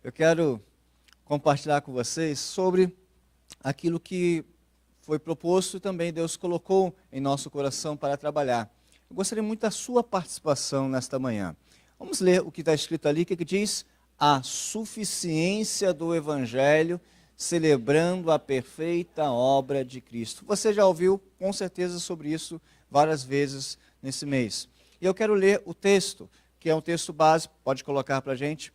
Eu quero compartilhar com vocês sobre aquilo que foi proposto e também Deus colocou em nosso coração para trabalhar. Eu gostaria muito da sua participação nesta manhã. Vamos ler o que está escrito ali, que diz: a suficiência do Evangelho, celebrando a perfeita obra de Cristo. Você já ouviu com certeza sobre isso várias vezes nesse mês. E eu quero ler o texto, que é um texto básico, pode colocar para a gente,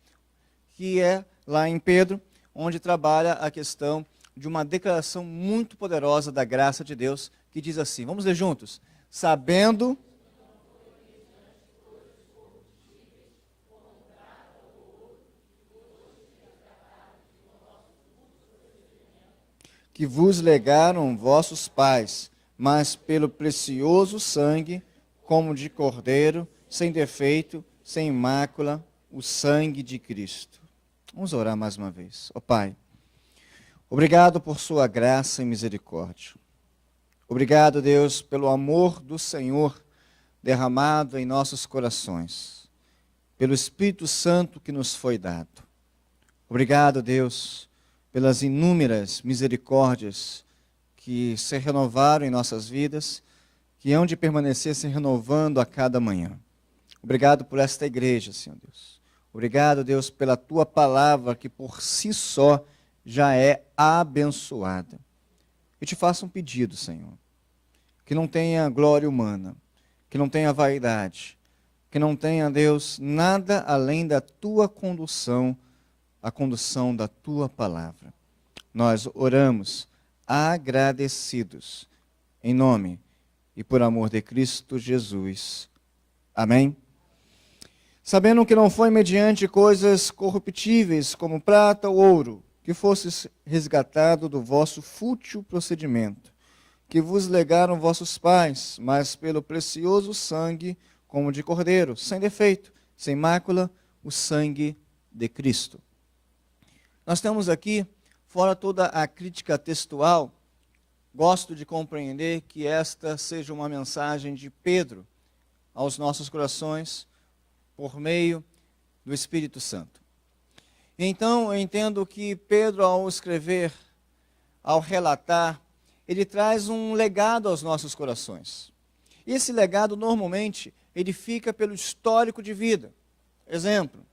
que é lá em Pedro, onde trabalha a questão de uma declaração muito poderosa da graça de Deus, que diz assim, vamos ler juntos: sabendo que vos legaram vossos pais, mas pelo precioso sangue, como de cordeiro, sem defeito, sem mácula, o sangue de Cristo. Vamos orar mais uma vez. Ó Pai, obrigado por sua graça e misericórdia. Obrigado, Deus, pelo amor do Senhor derramado em nossos corações, pelo Espírito Santo que nos foi dado. Obrigado, Deus, pelas inúmeras misericórdias que se renovaram em nossas vidas, que hão de permanecer se renovando a cada manhã. Obrigado por esta igreja, Senhor Deus. Obrigado, Deus, pela tua palavra, que por si só já é abençoada. Eu te faço um pedido, Senhor, que não tenha glória humana, que não tenha vaidade, que não tenha, Deus, nada além da tua condução, a condução da tua palavra. Nós oramos agradecidos, em nome e por amor de Cristo Jesus. Amém? Sabendo que não foi mediante coisas corruptíveis, como prata ou ouro, que fostes resgatado do vosso fútil procedimento, que vos legaram vossos pais, mas pelo precioso sangue, como de cordeiro, sem defeito, sem mácula, o sangue de Cristo. Nós temos aqui, fora toda a crítica textual, gosto de compreender que esta seja uma mensagem de Pedro aos nossos corações, por meio do Espírito Santo. Então, eu entendo que Pedro, ao escrever, ao relatar, ele traz um legado aos nossos corações. E esse legado, normalmente, ele fica pelo histórico de vida. Exemplo,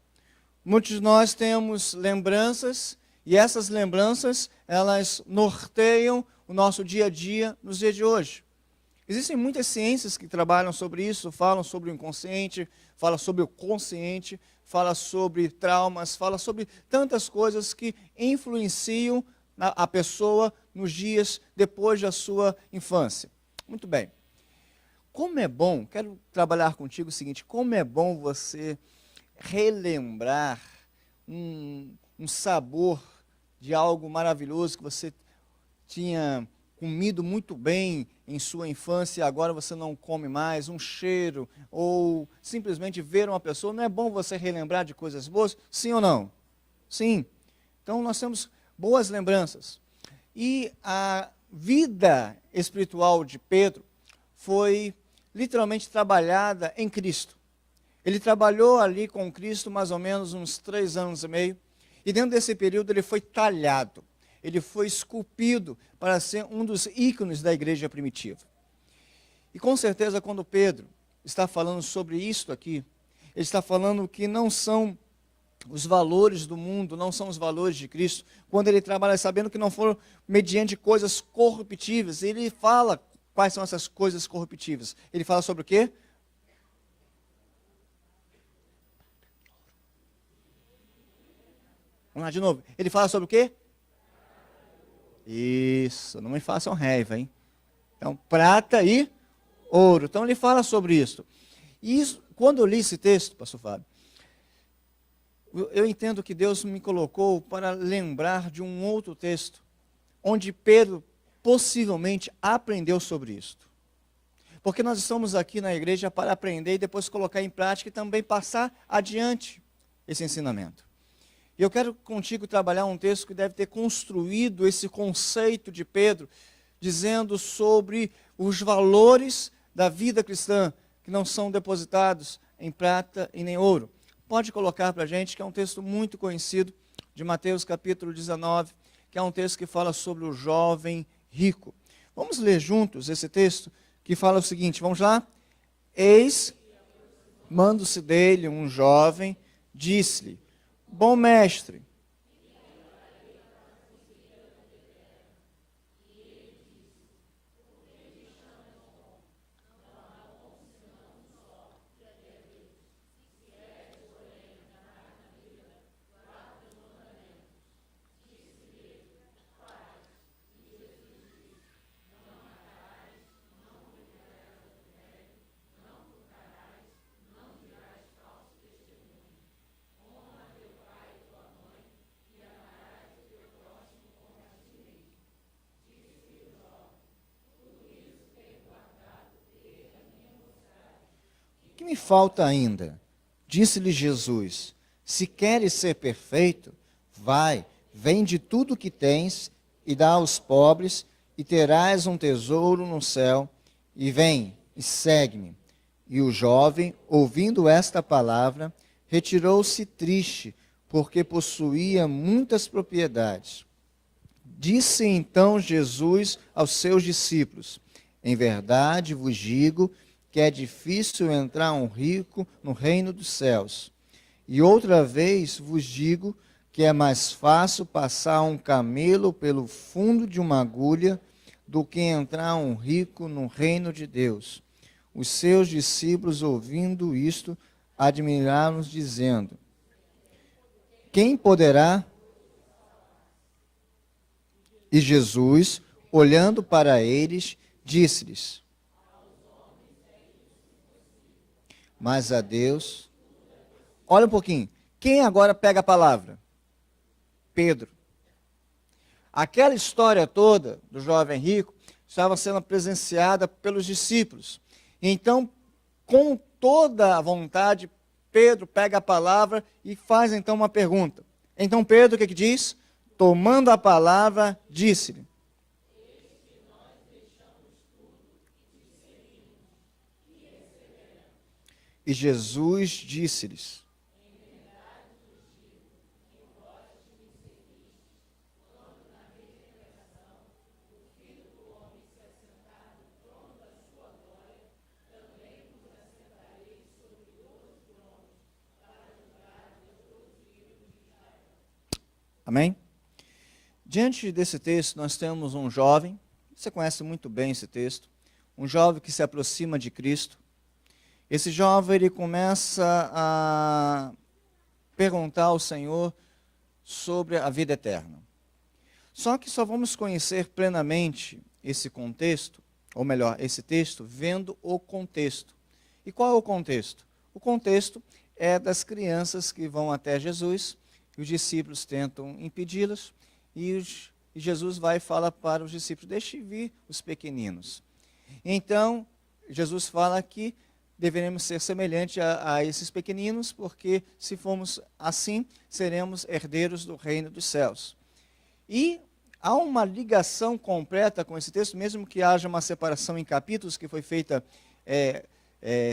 muitos de nós temos lembranças, e essas lembranças, elas norteiam o nosso dia a dia nos dias de hoje. Existem muitas ciências que trabalham sobre isso, falam sobre o inconsciente, falam sobre o consciente, falam sobre traumas, falam sobre tantas coisas que influenciam a pessoa nos dias depois da sua infância. Muito bem. Como é bom, quero trabalhar contigo o seguinte, como é bom você relembrar um sabor de algo maravilhoso que você tinha comido muito bem em sua infância e agora você não come mais, um cheiro, ou simplesmente ver uma pessoa. Não é bom você relembrar de coisas boas? Sim ou não? Sim. Então nós temos boas lembranças. E a vida espiritual de Pedro foi literalmente trabalhada em Cristo. Ele trabalhou ali com Cristo mais ou menos uns 3 anos e meio, e dentro desse período ele foi talhado. Ele foi esculpido para ser um dos ícones da igreja primitiva. E com certeza quando Pedro está falando sobre isto aqui, ele está falando que não são os valores do mundo, não são os valores de Cristo. Quando ele trabalha sabendo que não foram mediante coisas corruptíveis, ele fala quais são essas coisas corruptíveis. Ele fala sobre o quê? Vamos lá de novo. Ele fala sobre o quê? Isso, não me façam raiva, hein? Então, prata e ouro. Então, ele fala sobre isso. E isso, quando eu li esse texto, pastor Fábio, eu entendo que Deus me colocou para lembrar de um outro texto, onde Pedro possivelmente aprendeu sobre isto. Porque nós estamos aqui na igreja para aprender e depois colocar em prática e também passar adiante esse ensinamento. E eu quero contigo trabalhar um texto que deve ter construído esse conceito de Pedro, dizendo sobre os valores da vida cristã, que não são depositados em prata e nem ouro. Pode colocar para a gente, que é um texto muito conhecido, de Mateus capítulo 19, que é um texto que fala sobre o jovem rico. Vamos ler juntos esse texto que fala o seguinte, vamos lá? Eis, manda-se dele um jovem, disse-lhe, bom mestre, o que me falta ainda? Disse-lhe Jesus, se queres ser perfeito, vai, vende tudo o que tens e dá aos pobres, e terás um tesouro no céu, e vem, e segue-me. E o jovem, ouvindo esta palavra, retirou-se triste, porque possuía muitas propriedades. Disse então Jesus aos seus discípulos, em verdade vos digo que é difícil entrar um rico no reino dos céus. E outra vez vos digo que é mais fácil passar um camelo pelo fundo de uma agulha do que entrar um rico no reino de Deus. Os seus discípulos, ouvindo isto, admiraram-nos, dizendo, quem poderá? E Jesus, olhando para eles, disse-lhes, mas a Deus... Olha um pouquinho, quem agora pega a palavra? Pedro. Aquela história toda do jovem rico estava sendo presenciada pelos discípulos. Então, com toda a vontade, Pedro pega a palavra e faz então uma pergunta. Então Pedro, o que diz? Tomando a palavra, disse-lhe, e Jesus disse-lhes, amém? Diante desse texto, nós temos um jovem, você conhece muito bem esse texto, um jovem que se aproxima de Cristo. Esse jovem, ele começa a perguntar ao Senhor sobre a vida eterna. Só que só vamos conhecer plenamente esse contexto, ou melhor, esse texto, vendo o contexto. E qual é o contexto? O contexto é das crianças que vão até Jesus, e os discípulos tentam impedi-las, e Jesus vai e fala para os discípulos, deixe vir os pequeninos. Então, Jesus fala que deveremos ser semelhantes a esses pequeninos, porque se formos assim, seremos herdeiros do reino dos céus. E há uma ligação completa com esse texto, mesmo que haja uma separação em capítulos, que foi feita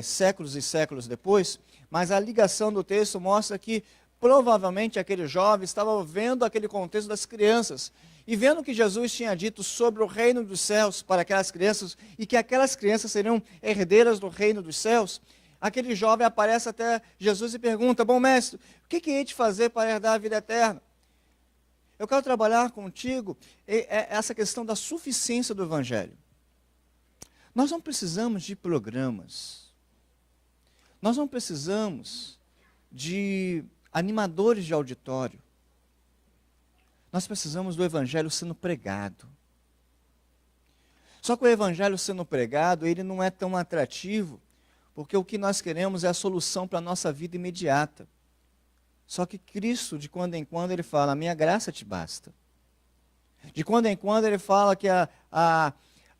séculos e séculos depois, mas a ligação do texto mostra que provavelmente aquele jovem estava vendo aquele contexto das crianças, e vendo que Jesus tinha dito sobre o reino dos céus para aquelas crianças, e que aquelas crianças seriam herdeiras do reino dos céus, aquele jovem aparece até Jesus e pergunta, bom mestre, o que hei de fazer para herdar a vida eterna? Eu quero trabalhar contigo essa questão da suficiência do Evangelho. Nós não precisamos de programas, nós não precisamos de animadores de auditório, nós precisamos do Evangelho sendo pregado. Só que o Evangelho sendo pregado, ele não é tão atrativo, porque o que nós queremos é a solução para a nossa vida imediata. Só que Cristo, de quando em quando, ele fala, a minha graça te basta. De quando em quando, ele fala que a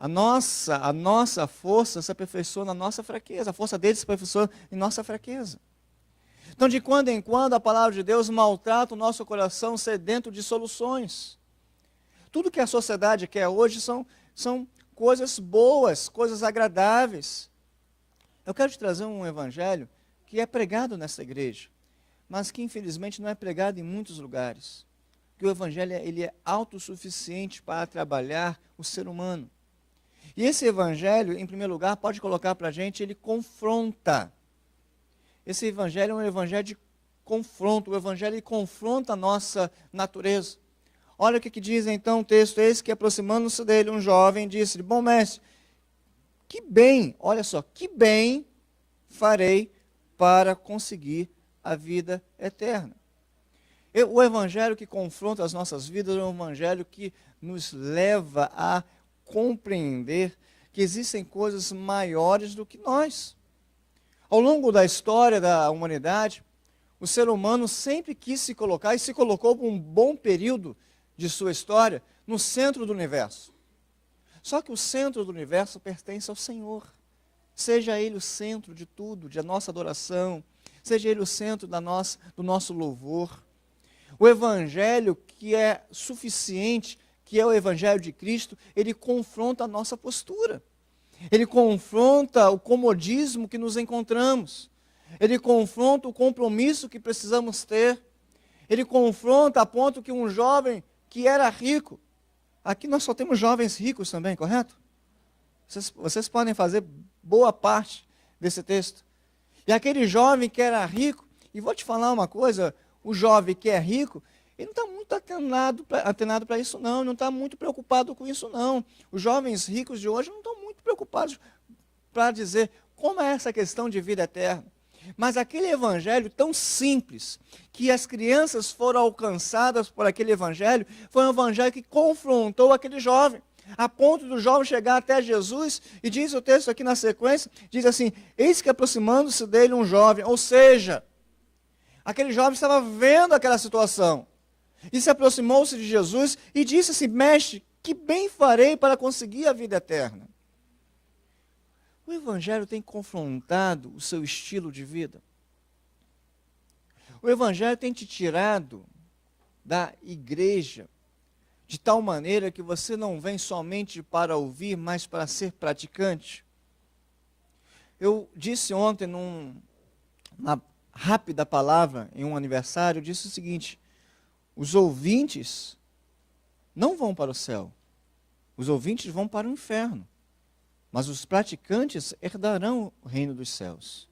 nossa força se aperfeiçoa na nossa fraqueza, a força dele se aperfeiçoa em nossa fraqueza. Então, de quando em quando, a palavra de Deus maltrata o nosso coração sedento de soluções. Tudo que a sociedade quer hoje são coisas boas, coisas agradáveis. Eu quero te trazer um evangelho que é pregado nessa igreja, mas que infelizmente não é pregado em muitos lugares. que o Evangelho ele é autossuficiente para trabalhar o ser humano. E esse Evangelho, em primeiro lugar, pode colocar para a gente, ele confronta. Esse Evangelho é um Evangelho de confronto, o Evangelho ele confronta a nossa natureza. Olha o que diz então o texto, esse que aproximando-se dele, um jovem disse-lhe, bom mestre, que bem, olha só, que bem farei para conseguir a vida eterna. O Evangelho que confronta as nossas vidas é um Evangelho que nos leva a compreender que existem coisas maiores do que nós. Ao longo da história da humanidade, o ser humano sempre quis se colocar, e se colocou por um bom período de sua história, no centro do universo. Só que o centro do universo pertence ao Senhor. Seja Ele o centro de tudo, de nossa adoração, seja Ele o centro do nosso louvor. O Evangelho que é suficiente, que é o Evangelho de Cristo, ele confronta a nossa postura. Ele confronta o comodismo que nos encontramos. Ele confronta o compromisso que precisamos ter. Ele confronta a ponto que um jovem que era rico, aqui nós só temos jovens ricos também, correto? Vocês podem fazer boa parte desse texto. E aquele jovem que era rico, e vou te falar uma coisa, o jovem que é rico, ele não está muito atenado para isso não está muito preocupado com isso não. Os jovens ricos de hoje não estão muito preocupados para dizer como é essa questão de vida eterna. Mas aquele evangelho tão simples, que as crianças foram alcançadas por aquele evangelho, foi um evangelho que confrontou aquele jovem, a ponto do jovem chegar até Jesus, e diz o texto aqui na sequência, diz assim, eis que aproximando-se dele um jovem, ou seja, aquele jovem estava vendo aquela situação, e se aproximou-se de Jesus, e disse assim, mestre, que bem farei para conseguir a vida eterna? O Evangelho tem confrontado o seu estilo de vida. O Evangelho tem te tirado da igreja de tal maneira que você não vem somente para ouvir, mas para ser praticante. Eu disse ontem, numa rápida palavra, em um aniversário, eu disse o seguinte, os ouvintes não vão para o céu, os ouvintes vão para o inferno. Mas os praticantes herdarão o reino dos céus.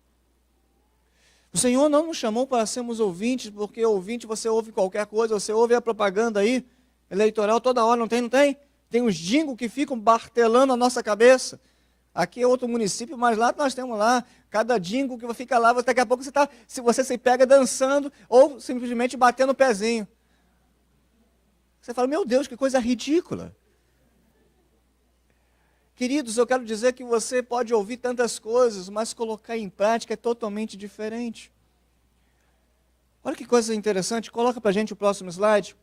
O Senhor não nos chamou para sermos ouvintes, porque ouvinte você ouve qualquer coisa, você ouve a propaganda aí, eleitoral toda hora, não tem? Não tem? Tem os dingos que ficam martelando a nossa cabeça. Aqui é outro município, mas lá nós temos lá, cada dingo que fica lá, daqui a pouco você se pega dançando, ou simplesmente batendo o pezinho. Você fala, meu Deus, que coisa ridícula. Queridos, eu quero dizer que você pode ouvir tantas coisas, mas colocar em prática é totalmente diferente. Olha que coisa interessante, coloca para a gente o próximo slide.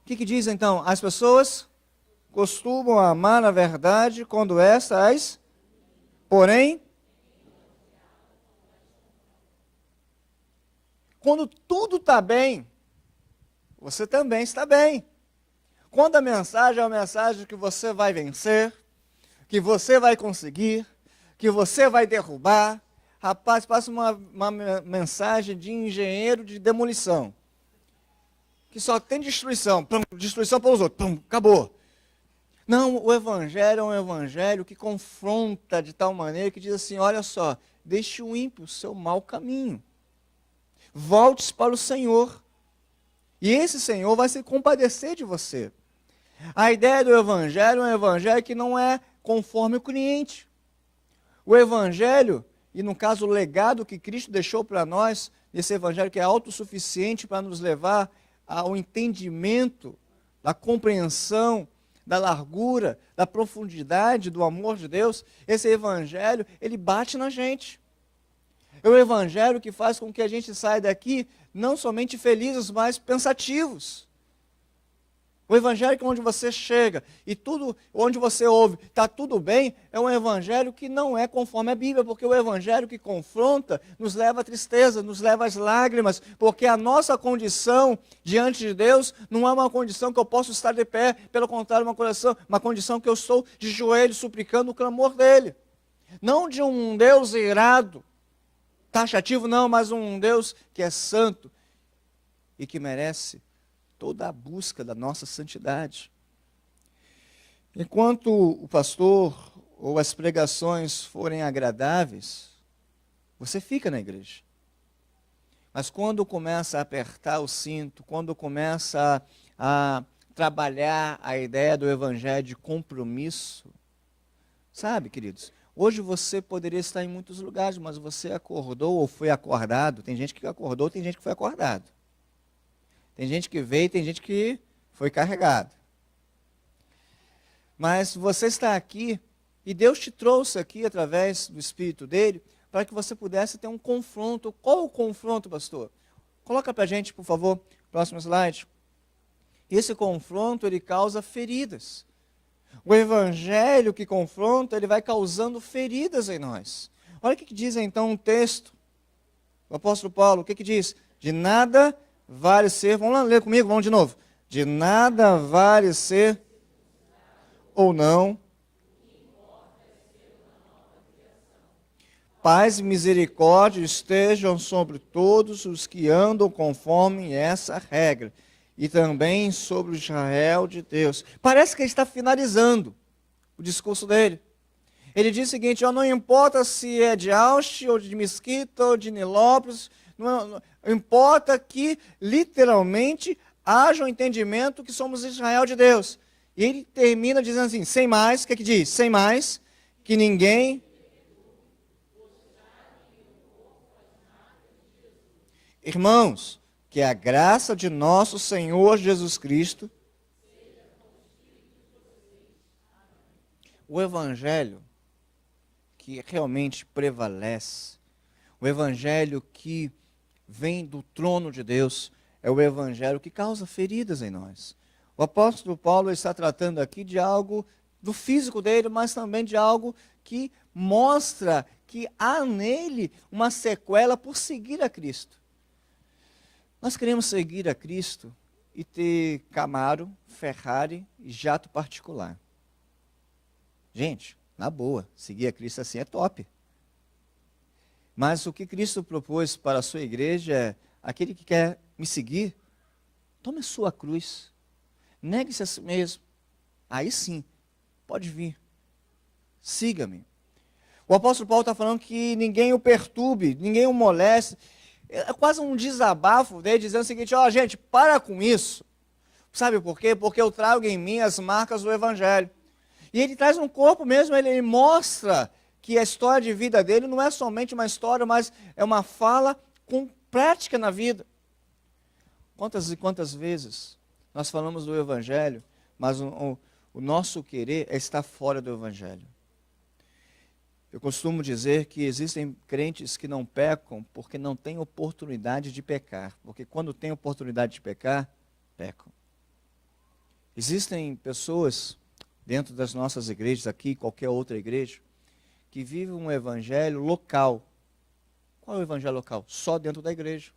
O que diz então? As pessoas costumam amar a verdade quando estas, porém, quando tudo está bem, você também está bem. Quando a mensagem é uma mensagem que você vai vencer, que você vai conseguir, que você vai derrubar. Rapaz, passa uma mensagem de engenheiro de demolição, que só tem destruição, destruição para os outros, acabou. Não, o Evangelho é um Evangelho que confronta de tal maneira que diz assim, olha só, deixe o ímpio o seu mau caminho, volte-se para o Senhor, e esse Senhor vai se compadecer de você. A ideia do Evangelho é um Evangelho que não é conforme o cliente. O Evangelho, e no caso o legado que Cristo deixou para nós, esse Evangelho que é autossuficiente para nos levar ao entendimento, da compreensão, da largura, da profundidade do amor de Deus, esse Evangelho, ele bate na gente. É o Evangelho que faz com que a gente saia daqui não somente felizes, mas pensativos. O Evangelho que onde você chega e tudo onde você ouve está tudo bem, é um Evangelho que não é conforme a Bíblia, porque o Evangelho que confronta nos leva à tristeza, nos leva às lágrimas, porque a nossa condição diante de Deus não é uma condição que eu posso estar de pé, pelo contrário, uma condição que eu estou de joelhos suplicando o clamor dEle. Não de um Deus irado, taxativo não, mas um Deus que é santo e que merece toda a busca da nossa santidade. Enquanto o pastor ou as pregações forem agradáveis, você fica na igreja. Mas quando começa a apertar o cinto, quando começa a trabalhar a ideia do evangelho de compromisso, sabe, queridos, hoje você poderia estar em muitos lugares, mas você acordou ou foi acordado. Tem gente que acordou, tem gente que foi acordado. Tem gente que veio, tem gente que foi carregado. Mas você está aqui, e Deus te trouxe aqui através do Espírito dele, para que você pudesse ter um confronto. Qual o confronto, pastor? Coloca para a gente, por favor, próximo slide. Esse confronto, ele causa feridas. O evangelho que confronta, ele vai causando feridas em nós. Olha o que diz então o texto. O apóstolo Paulo, o que diz? De nada vale ser, vamos lá ler comigo, vamos de novo. De nada vale ser ou não. Paz e misericórdia estejam sobre todos os que andam conforme essa regra, e também sobre o Israel de Deus. Parece que ele está finalizando o discurso dele. Ele diz o seguinte: não importa se é de Auschwitz, ou de Mesquita, ou de Nilópolis, não importa que literalmente haja um entendimento que somos Israel de Deus. E ele termina dizendo assim, sem mais, o que diz? Sem mais, que ninguém... Irmãos, que a graça de nosso Senhor Jesus Cristo, o evangelho que realmente prevalece, o evangelho que vem do trono de Deus, é o evangelho que causa feridas em nós. O apóstolo Paulo está tratando aqui de algo do físico dele, mas também de algo que mostra que há nele uma sequela por seguir a Cristo. Nós queremos seguir a Cristo e ter Camaro, Ferrari e jato particular. Gente, na boa, seguir a Cristo assim é top. Mas o que Cristo propôs para a sua igreja é: aquele que quer me seguir, tome a sua cruz, negue-se a si mesmo. Aí sim, pode vir, siga-me. O apóstolo Paulo está falando que ninguém o perturbe, ninguém o moleste. É quase um desabafo dele, dizendo o seguinte: gente, para com isso. Sabe por quê? Porque eu trago em mim as marcas do evangelho. E ele traz um corpo mesmo, ele mostra que a história de vida dele não é somente uma história, mas é uma fala com prática na vida. Quantas e quantas vezes nós falamos do evangelho, mas o nosso querer é estar fora do evangelho. Eu costumo dizer que existem crentes que não pecam porque não têm oportunidade de pecar. Porque quando têm oportunidade de pecar, pecam. Existem pessoas dentro das nossas igrejas, aqui, qualquer outra igreja, que vivem um evangelho local. Qual é o evangelho local? Só dentro da igreja.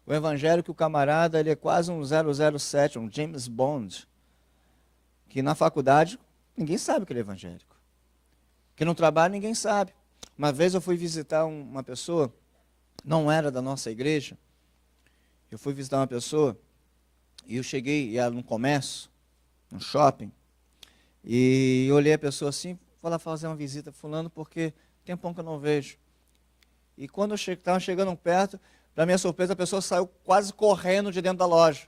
O evangelho que o camarada, ele é quase um 007, um James Bond, que na faculdade ninguém sabe que ele é evangélico. Que no trabalho ninguém sabe. Uma vez eu fui visitar uma pessoa, não era da nossa igreja, eu fui visitar uma pessoa, e eu cheguei, e ela no comércio, no shopping, e eu olhei a pessoa assim, vou lá fazer uma visita a fulano, porque tem um tempo que eu não vejo. E quando eu estava chegando perto, para minha surpresa, a pessoa saiu quase correndo de dentro da loja.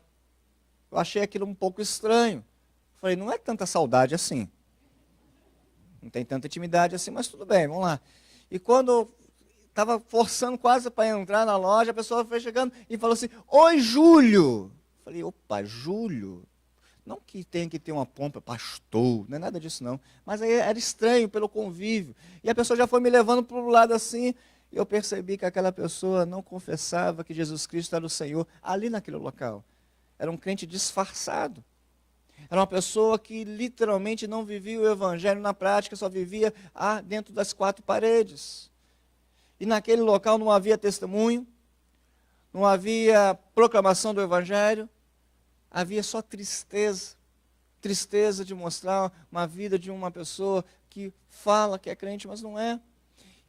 Eu achei aquilo um pouco estranho. Falei, não é tanta saudade assim. Não tem tanta intimidade assim, mas tudo bem, vamos lá. E quando eu estava forçando quase para entrar na loja, a pessoa foi chegando e falou assim: oi, Júlio. Falei, opa, Júlio? Não que tenha que ter uma pompa, pastor, não é nada disso não. Mas aí era estranho pelo convívio. E a pessoa já foi me levando para o lado assim, e eu percebi que aquela pessoa não confessava que Jesus Cristo era o Senhor ali naquele local. Era um crente disfarçado. Era uma pessoa que literalmente não vivia o evangelho na prática, só vivia dentro das quatro paredes. E naquele local não havia testemunho, não havia proclamação do evangelho, havia só tristeza. Tristeza de mostrar uma vida de uma pessoa que fala que é crente, mas não é.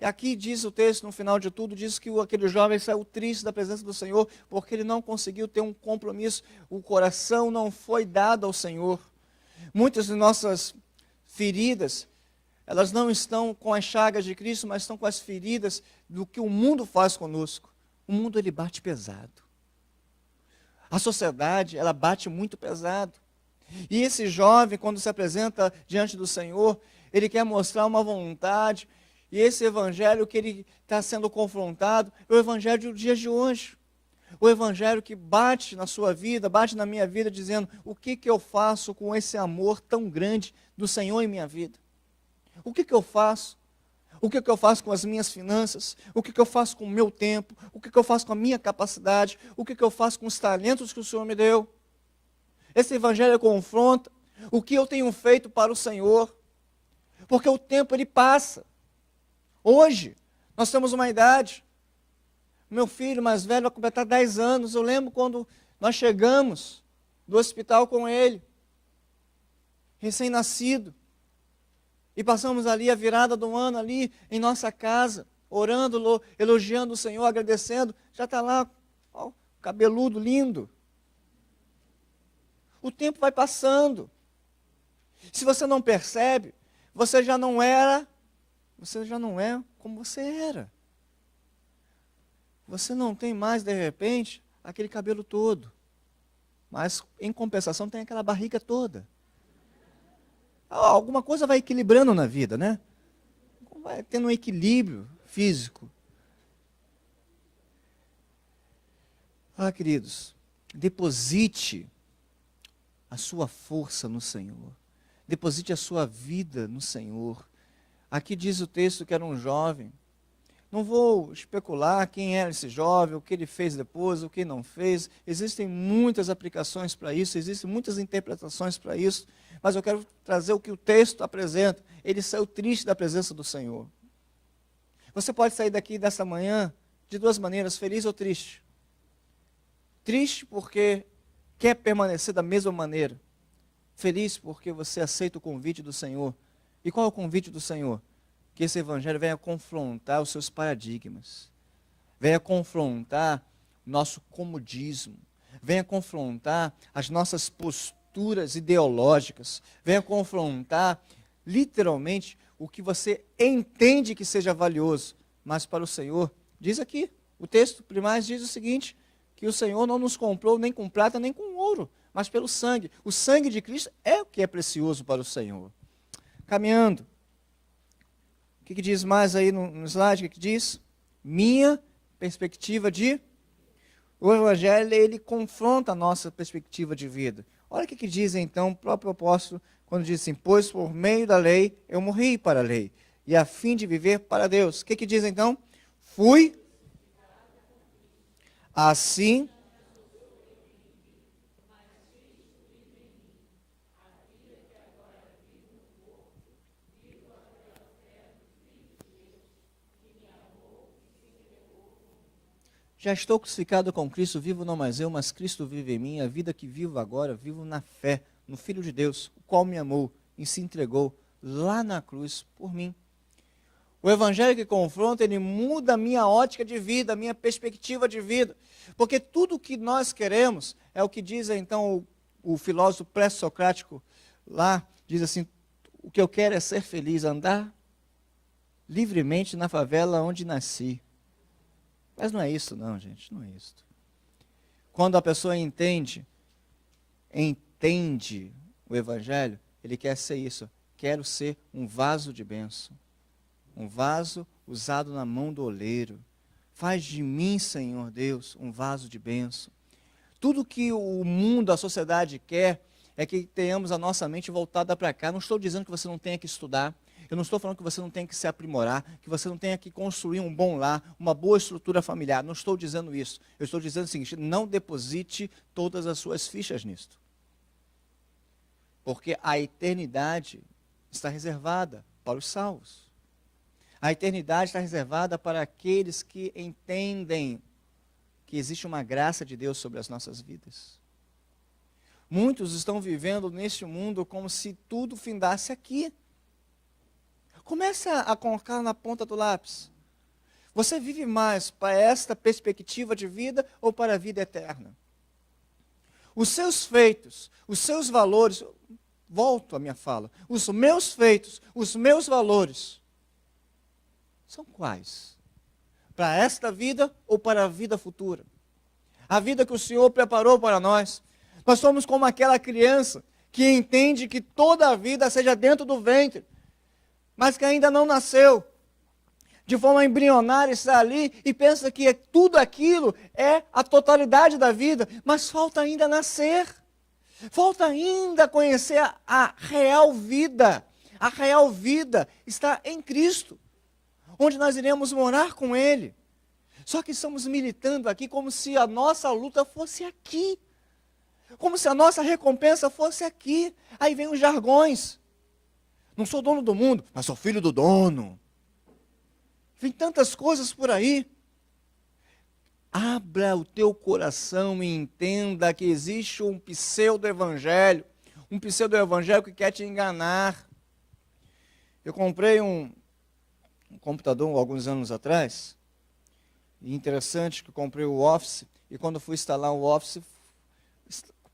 E aqui diz o texto, no final de tudo, diz que aquele jovem saiu triste da presença do Senhor, porque ele não conseguiu ter um compromisso, o coração não foi dado ao Senhor. Muitas de nossas feridas, elas não estão com as chagas de Cristo, mas estão com as feridas do que o mundo faz conosco. O mundo, ele bate pesado. A sociedade, ela bate muito pesado. E esse jovem, quando se apresenta diante do Senhor, ele quer mostrar uma vontade. E esse evangelho que ele está sendo confrontado é o evangelho dos dias de hoje. O evangelho que bate na sua vida, bate na minha vida, dizendo: o que eu faço com esse amor tão grande do Senhor em minha vida? O que eu faço? O que eu faço com as minhas finanças? O que eu faço com o meu tempo? O que eu faço com a minha capacidade? O que eu faço com os talentos que o Senhor me deu? Esse evangelho confronta o que eu tenho feito para o Senhor. Porque o tempo, ele passa. Hoje, nós temos uma idade. Meu filho mais velho vai completar 10 anos. Eu lembro quando nós chegamos do hospital com ele, recém-nascido. E passamos ali a virada do ano, ali em nossa casa, orando, elogiando o Senhor, agradecendo. Já está lá, ó, cabeludo, lindo. O tempo vai passando. Se você não percebe, você já não é como você era. Você não tem mais, de repente, aquele cabelo todo. Mas, em compensação, tem aquela barriga toda. Alguma coisa vai equilibrando na vida, né? Vai tendo um equilíbrio físico. Queridos, deposite a sua força no Senhor. Deposite a sua vida no Senhor. Aqui diz o texto que era um jovem. Não vou especular quem era esse jovem, o que ele fez depois, o que não fez. Existem muitas aplicações para isso, existem muitas interpretações para isso. Mas eu quero trazer o que o texto apresenta. Ele saiu triste da presença do Senhor. Você pode sair daqui dessa manhã de duas maneiras, feliz ou triste. Triste porque quer permanecer da mesma maneira. Feliz porque você aceita o convite do Senhor. E qual é o convite do Senhor? Que esse evangelho venha confrontar os seus paradigmas. Venha confrontar o nosso comodismo. Venha confrontar as nossas posturas ideológicas. Venha confrontar, literalmente, o que você entende que seja valioso. Mas para o Senhor, diz aqui, o texto primário diz o seguinte, que o Senhor não nos comprou nem com prata, nem com ouro, mas pelo sangue. O sangue de Cristo é o que é precioso para o Senhor. Caminhando. O que diz mais aí no slide? O que diz? Minha perspectiva de... O Evangelho, ele confronta a nossa perspectiva de vida. Olha o que diz então o próprio apóstolo, quando diz assim: pois por meio da lei eu morri para a lei, e a fim de viver para Deus. O que diz então? Fui assim... Já estou crucificado com Cristo, vivo não mais eu, mas Cristo vive em mim. A vida que vivo agora, vivo na fé, no Filho de Deus, o qual me amou e se entregou lá na cruz por mim. O Evangelho que confronta, ele muda a minha ótica de vida, a minha perspectiva de vida. Porque tudo o que nós queremos, é o que diz então o filósofo pré-socrático lá, diz assim: o que eu quero é ser feliz, andar livremente na favela onde nasci. Mas não é isso não, gente, não é isso. Quando a pessoa entende o Evangelho, ele quer ser isso. Quero ser um vaso de bênção. Um vaso usado na mão do oleiro. Faz de mim, Senhor Deus, um vaso de bênção. Tudo que o mundo, a sociedade quer, é que tenhamos a nossa mente voltada para cá. Não estou dizendo que você não tenha que estudar. Eu não estou falando que você não tenha que se aprimorar, que você não tenha que construir um bom lar, uma boa estrutura familiar. Não estou dizendo isso. Eu estou dizendo o seguinte: não deposite todas as suas fichas nisto. Porque a eternidade está reservada para os salvos. A eternidade está reservada para aqueles que entendem que existe uma graça de Deus sobre as nossas vidas. Muitos estão vivendo neste mundo como se tudo findasse aqui. Comece a colocar na ponta do lápis. Você vive mais para esta perspectiva de vida ou para a vida eterna? Os seus feitos, os seus valores, volto à minha fala, os meus feitos, os meus valores, são quais? Para esta vida ou para a vida futura? A vida que o Senhor preparou para nós. Nós somos como aquela criança que entende que toda a vida seja dentro do ventre, mas que ainda não nasceu. De forma embrionária está ali e pensa que tudo aquilo é a totalidade da vida, mas falta ainda nascer. Falta ainda conhecer a real vida. A real vida está em Cristo, onde nós iremos morar com Ele. Só que estamos militando aqui como se a nossa luta fosse aqui. Como se a nossa recompensa fosse aqui. Aí vem os jargões. Não sou dono do mundo, mas sou filho do dono. Vem tantas coisas por aí. Abra o teu coração e entenda que existe um pseudo-evangelho. Um pseudo-evangelho que quer te enganar. Eu comprei um computador alguns anos atrás. E interessante que eu comprei o Office. E quando fui instalar o Office,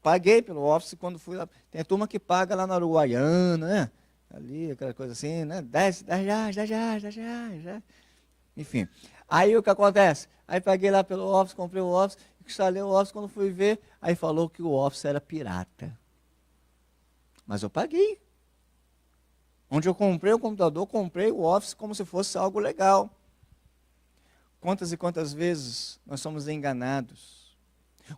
paguei pelo Office. Quando fui lá, tem a turma que paga lá na Uruguaiana, né? Ali, aquela coisa assim, né? 10 reais. Enfim, aí o que acontece? Aí paguei lá pelo Office, comprei o Office, instalei o Office, quando fui ver, aí falou que o Office era pirata. Mas eu paguei. Onde eu comprei o computador, comprei o Office como se fosse algo legal. Quantas e quantas vezes nós somos enganados?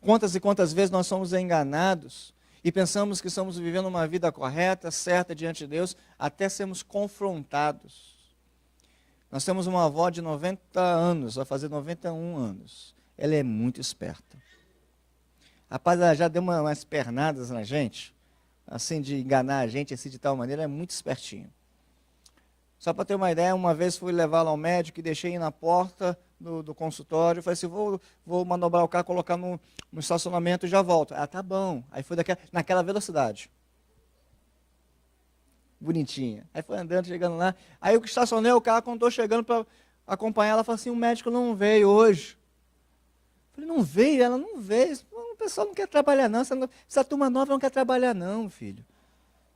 Quantas e quantas vezes nós somos enganados e pensamos que estamos vivendo uma vida correta, certa diante de Deus, até sermos confrontados. Nós temos uma avó de 90 anos, vai fazer 91 anos. Ela é muito esperta. Rapaz, ela já deu umas pernadas na gente, assim, de enganar a gente, assim, de tal maneira, é muito espertinha. Só para ter uma ideia, uma vez fui levá-la ao médico e deixei na porta do consultório, falei assim, vou manobrar o carro, colocar no estacionamento e já volto. Ah, tá bom. Aí foi naquela velocidade. Bonitinha. Aí foi andando, chegando lá. Aí eu estacionei o carro, quando estou chegando para acompanhar, ela falou assim, o médico não veio hoje. Eu falei, não veio? Ela não veio. O pessoal não quer trabalhar não. Essa turma nova não quer trabalhar não, filho.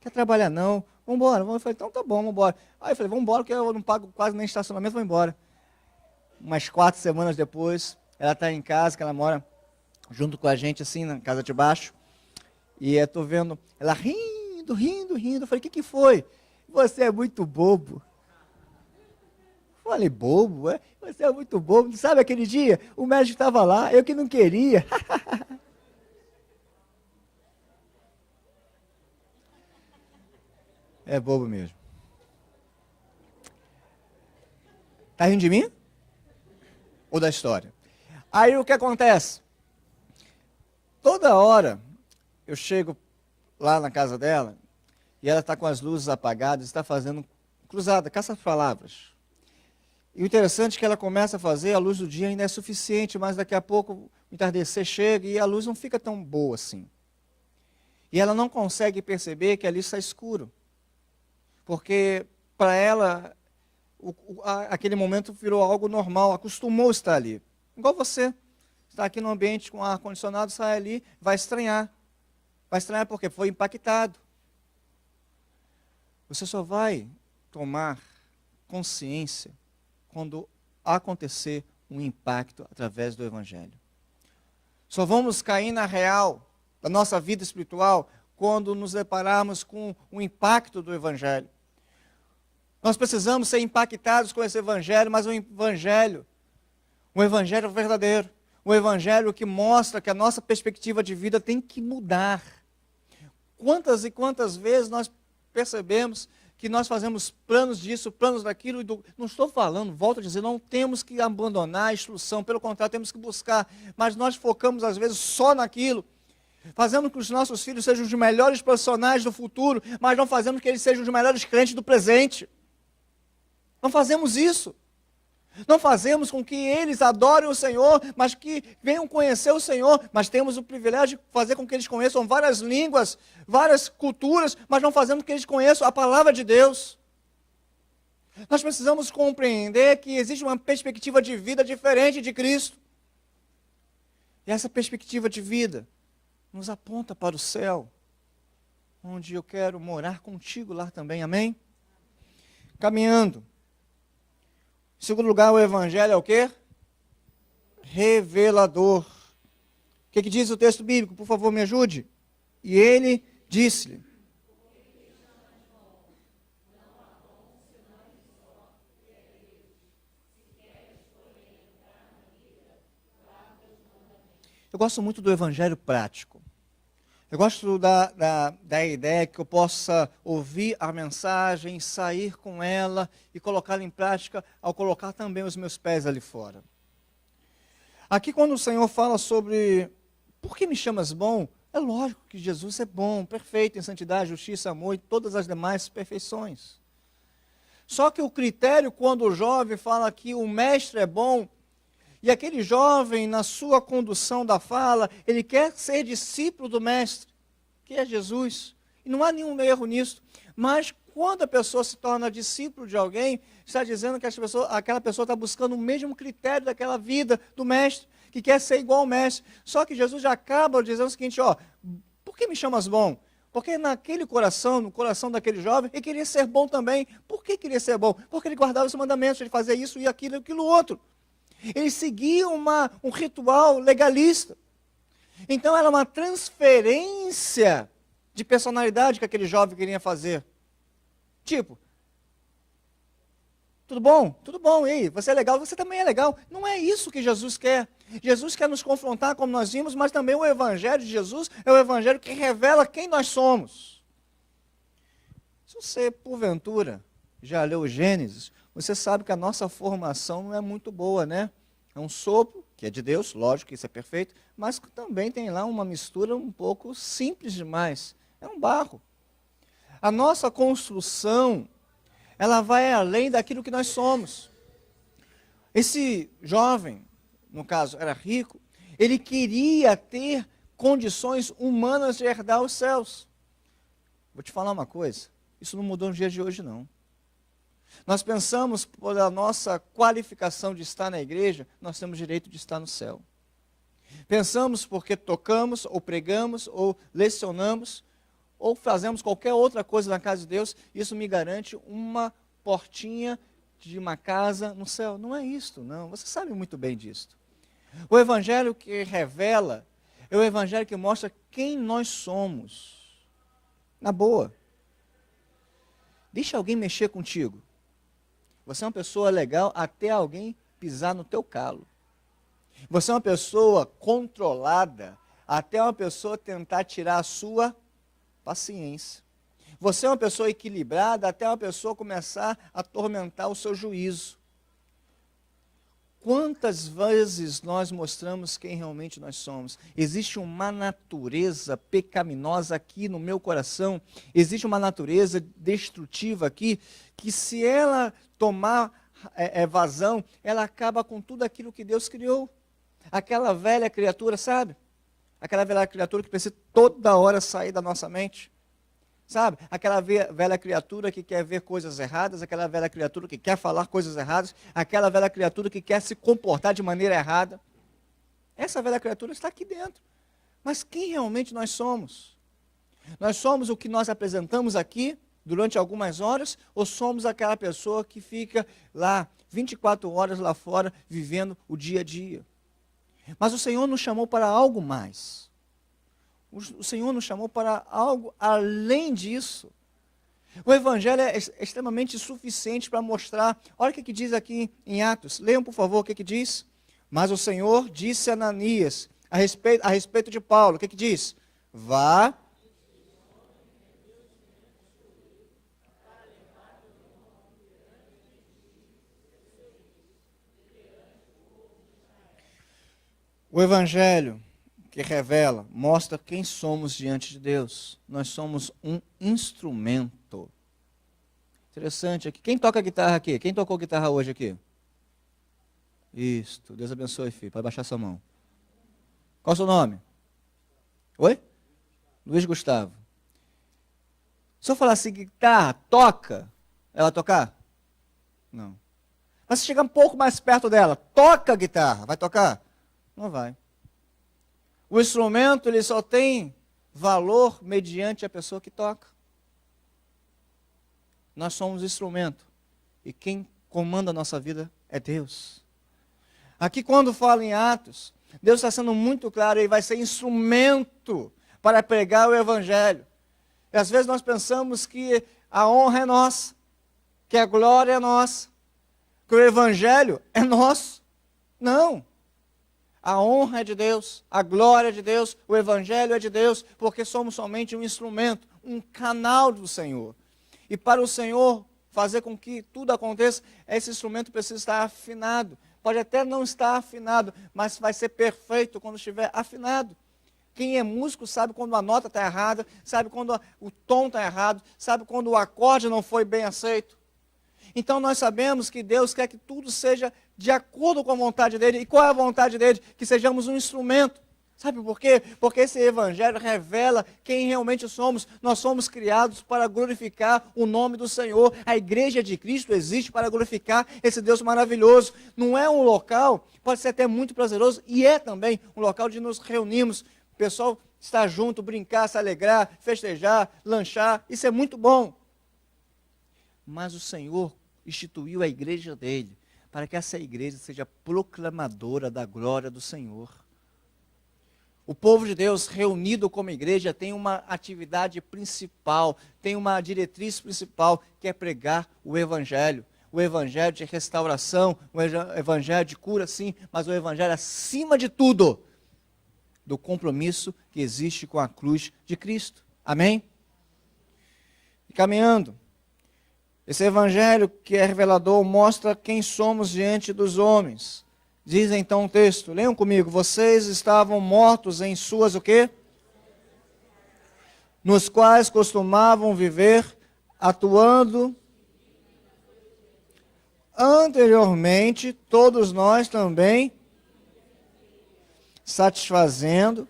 Quer trabalhar não. Vamos embora. Eu falei, então tá bom, vamos embora. Aí eu falei, vamos embora, porque eu não pago quase nem estacionamento, vou embora. Umas 4 semanas depois, ela está em casa, que ela mora junto com a gente, assim, na casa de baixo. E eu estou vendo ela rindo. Eu falei, o que foi? Você é muito bobo. Eu falei, bobo? É? Você é muito bobo. Sabe aquele dia? O médico estava lá, eu que não queria. É bobo mesmo. Está rindo de mim? Ou da história? Aí o que acontece? Toda hora eu chego lá na casa dela e ela está com as luzes apagadas, está fazendo cruzada, caça-palavras. E o interessante é que ela começa a fazer, a luz do dia ainda é suficiente, mas daqui a pouco o entardecer chega e a luz não fica tão boa assim. E ela não consegue perceber que ali está escuro. Porque para ela, aquele momento virou algo normal, acostumou a estar ali. Igual você, está aqui no ambiente com ar-condicionado, sai ali, vai estranhar. Vai estranhar porque foi impactado. Você só vai tomar consciência quando acontecer um impacto através do Evangelho. Só vamos cair na real da nossa vida espiritual quando nos depararmos com o impacto do Evangelho. Nós precisamos ser impactados com esse Evangelho, mas um Evangelho verdadeiro, um Evangelho que mostra que a nossa perspectiva de vida tem que mudar. Quantas e quantas vezes nós percebemos que nós fazemos planos disso, planos daquilo, não estou falando, volto a dizer, não temos que abandonar a instrução, pelo contrário, temos que buscar, mas nós focamos às vezes só naquilo, fazendo que os nossos filhos sejam os melhores profissionais do futuro, mas não fazemos que eles sejam os melhores crentes do presente. Não fazemos isso. Não fazemos com que eles adorem o Senhor, mas que venham conhecer o Senhor. Mas temos o privilégio de fazer com que eles conheçam várias línguas, várias culturas, mas não fazemos com que eles conheçam a palavra de Deus. Nós precisamos compreender que existe uma perspectiva de vida diferente de Cristo. E essa perspectiva de vida nos aponta para o céu, onde eu quero morar contigo lá também, amém? Caminhando. Em segundo lugar, o evangelho é o quê? Revelador. O que diz o texto bíblico? Por favor, me ajude. E ele disse-lhe: eu gosto muito do evangelho prático. Eu gosto da ideia que eu possa ouvir a mensagem, sair com ela e colocá-la em prática ao colocar também os meus pés ali fora. Aqui quando o Senhor fala sobre por que me chamas bom, é lógico que Jesus é bom, perfeito em santidade, justiça, amor e todas as demais perfeições. Só que o critério quando o jovem fala que o mestre é bom, e aquele jovem, na sua condução da fala, ele quer ser discípulo do Mestre, que é Jesus. E não há nenhum erro nisso. Mas quando a pessoa se torna discípulo de alguém, está dizendo que aquela pessoa está buscando o mesmo critério daquela vida do Mestre, que quer ser igual ao Mestre. Só que Jesus já acaba dizendo o seguinte, por que me chamas bom? Porque naquele coração, no coração daquele jovem, ele queria ser bom também. Por que queria ser bom? Porque ele guardava os mandamentos, ele fazia isso e aquilo outro. Ele seguia um ritual legalista. Então era uma transferência de personalidade que aquele jovem queria fazer. Tipo, tudo bom? Tudo bom, e aí? Você é legal? Você também é legal. Não é isso que Jesus quer. Jesus quer nos confrontar como nós vimos, mas também o evangelho de Jesus é o evangelho que revela quem nós somos. Se você, porventura, já leu Gênesis, você sabe que a nossa formação não é muito boa, né? É um sopro, que é de Deus, lógico que isso é perfeito, mas também tem lá uma mistura um pouco simples demais. É um barro. A nossa construção, ela vai além daquilo que nós somos. Esse jovem, no caso, era rico, ele queria ter condições humanas de herdar os céus. Vou te falar uma coisa, isso não mudou nos dias de hoje, não. Nós pensamos, por a nossa qualificação de estar na igreja, nós temos direito de estar no céu. Pensamos porque tocamos, ou pregamos, ou lecionamos, ou fazemos qualquer outra coisa na casa de Deus, isso me garante uma portinha de uma casa no céu. Não é isto, não. Você sabe muito bem disso. O evangelho que revela é o evangelho que mostra quem nós somos. Na boa. Deixa alguém mexer contigo. Você é uma pessoa legal até alguém pisar no teu calo. Você é uma pessoa controlada até uma pessoa tentar tirar a sua paciência. Você é uma pessoa equilibrada até uma pessoa começar a atormentar o seu juízo. Quantas vezes nós mostramos quem realmente nós somos? Existe uma natureza pecaminosa aqui no meu coração, existe uma natureza destrutiva aqui, que se ela tomar vazão, ela acaba com tudo aquilo que Deus criou. Aquela velha criatura, sabe? Aquela velha criatura que precisa toda hora sair da nossa mente. Sabe? Aquela velha criatura que quer ver coisas erradas, aquela velha criatura que quer falar coisas erradas, aquela velha criatura que quer se comportar de maneira errada. Essa velha criatura está aqui dentro. Mas quem realmente nós somos? Nós somos o que nós apresentamos aqui durante algumas horas, ou somos aquela pessoa que fica lá 24 horas lá fora vivendo o dia a dia? Mas o Senhor nos chamou para algo mais. O Senhor nos chamou para algo além disso. O Evangelho é extremamente suficiente para mostrar. Olha o que diz aqui em Atos. Leiam, por favor, o que diz. Mas o Senhor disse a Ananias, a respeito de Paulo, o que diz? Vá. O Evangelho que revela, mostra quem somos diante de Deus. Nós somos um instrumento. Interessante aqui. Quem toca guitarra aqui? Quem tocou guitarra hoje aqui? Isso. Deus abençoe, filho. Pode baixar sua mão. Qual é o seu nome? Oi? Luiz Gustavo. Se eu falar assim, guitarra, toca, ela tocar? Não. Mas se chegar um pouco mais perto dela, toca a guitarra, vai tocar? Não vai. O instrumento ele só tem valor mediante a pessoa que toca. Nós somos instrumento. E quem comanda a nossa vida é Deus. Aqui quando fala em Atos, Deus está sendo muito claro, ele vai ser instrumento para pregar o Evangelho. E às vezes nós pensamos que a honra é nossa, que a glória é nossa, que o Evangelho é nosso. Não. A honra é de Deus, a glória é de Deus, o Evangelho é de Deus, porque somos somente um instrumento, um canal do Senhor. E para o Senhor fazer com que tudo aconteça, esse instrumento precisa estar afinado. Pode até não estar afinado, mas vai ser perfeito quando estiver afinado. Quem é músico sabe quando a nota está errada, sabe quando o tom está errado, sabe quando o acorde não foi bem aceito. Então nós sabemos que Deus quer que tudo seja de acordo com a vontade dEle. E qual é a vontade dEle? Que sejamos um instrumento. Sabe por quê? Porque esse Evangelho revela quem realmente somos. Nós somos criados para glorificar o nome do Senhor. A igreja de Cristo existe para glorificar esse Deus maravilhoso. Não é um local, pode ser até muito prazeroso, e é também um local de nos reunirmos. O pessoal estar junto, brincar, se alegrar, festejar, lanchar, isso é muito bom. Mas o Senhor instituiu a igreja dele, para que essa igreja seja proclamadora da glória do Senhor. O povo de Deus reunido como igreja tem uma atividade principal, tem uma diretriz principal, que é pregar o Evangelho. O Evangelho de restauração, o Evangelho de cura, sim, mas o Evangelho acima de tudo, do compromisso que existe com a cruz de Cristo. Amém? E caminhando, esse Evangelho que é revelador mostra quem somos diante dos homens. Diz então o texto, leiam comigo, vocês estavam mortos em suas o quê? Nos quais costumavam viver, atuando. Anteriormente, todos nós também, satisfazendo,